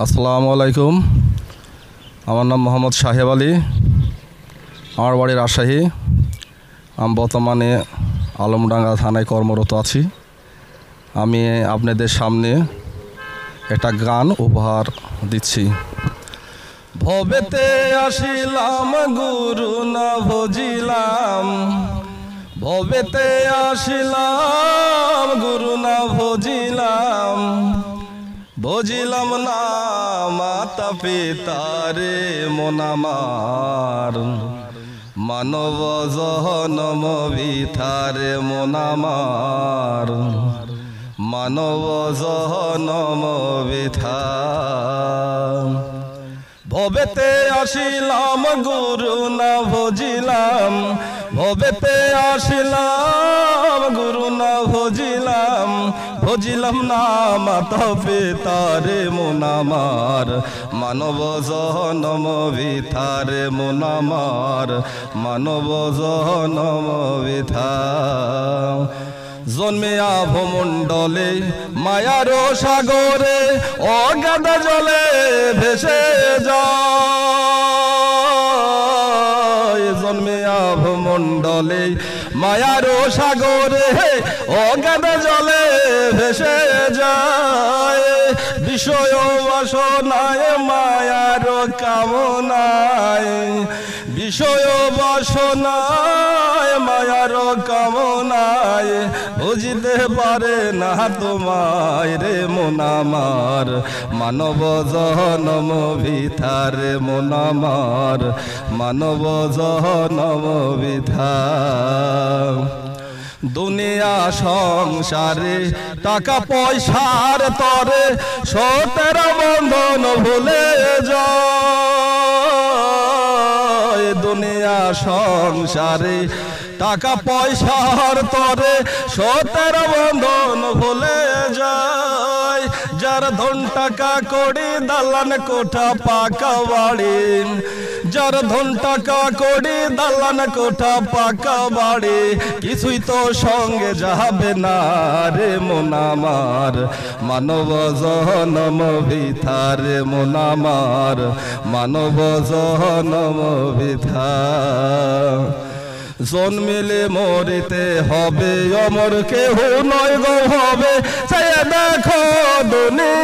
আসসালামু আলাইকুম। আমার নাম মোহাম্মদ সাহেব আলী। আমার বাড়ি রাজশাহী। আমি বর্তমানে আলমডাঙ্গা থানায় কর্মরত আছি। আমি আপনাদের সামনে একটা গান উপহার দিচ্ছি। ভবেতে আসিলাম গুরু না ভজিলাম, ভবেতে আসিলাম গুরু না ভজিলাম, ভজিলাম না মাতা পিতারে মন আমার, মানব জনম বিথারে মন আমার, মানব জনম বিথা। ভবেতে আসিলাম গুরু না ভজিলাম, ভবেতে আসিলাম গুরু না ভজিলাম, ভজিলাম না মাতা পিতারে মন আমার, মানব জনম বিথারে মন আমার, মানব জনম বিথা। জন্মিয়া ভূমণ্ডলে মায়ার সাগরে অগাধ জলে ভেসে যায়, জন্মিয়া ভূমণ্ডলে মায়ার সাগরে অগাধ জলে ভেসে যায়, বিষয় বাসনায় মায়ার কামনায়, বিষয় বাসনায় মায়ার কামনায়, বুঝিতে পারে না তোমায় রে মন আমার, মানব জনম বিথারে মন আমার, মানব জনম বিথা। দুনিয়া সংসারে টাকা পয়সার তরে সতের বন্ধন ভুলে যায়, দুনিয়া সংসারে টাকা পয়সার তরে সতের বন্ধন ভুলে যায়, যার ধন টাকা কড়ি দালান কোঠা পাকা বাড়ি, যার ধন টাকা কড়ি দালান কোঠা পাকা বাড়ি, কিছুই তো সঙ্গে যাবে না রে মন আমার, মানব জনম বিথারে মন আমার, মানব জনম বিথা। জন্মিলে মরিতে হবে অমর কেহ নয় গো হবে, সে দেখো দুনিয়ায়,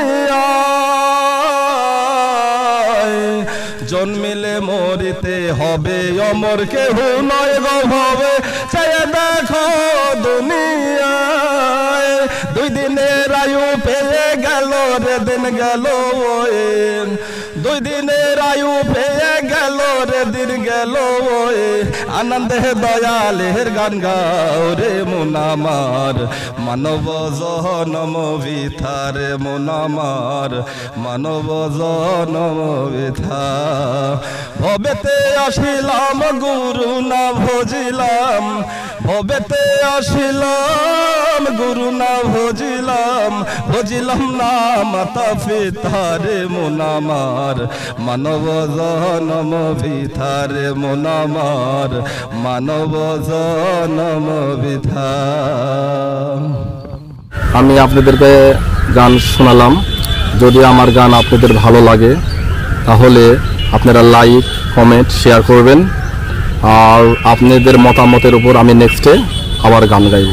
জন্মিলে মরিতে হবে অমর কেহ নয় গো হবে, সে দেখো দুনিয়ায়। দুই দিনের আয়ু পেয়ে গেল রে দিন গেল, দুই দিনের আয়ু পেয়ে গেল রে দিন গেল, আনন্দে দয়ালের গান গাও রে মন আমার, মানব জনম বিথারে মন আমার, মানব জনম বিথা। ভবেতে আসিলাম গুরু না ভজিলাম, ভবেতে আসিলাম গুরু না ভজিলাম, ভজিলাম না মাতা পিতারে মন আমার, মানব জনম বিথারে মন আমার, মানব জনম বিথা। আমি আপনাদেরকে গান শোনালাম। যদি আমার গান আপনাদের ভালো লাগে তাহলে আপনারা লাইক কমেন্ট শেয়ার করবেন, আর আপনাদের মতামতের উপর আমি নেক্সটে আবার গান গাইব।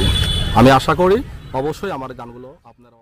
আমি আশা করি অবশ্যই আমার গানগুলো আপনারা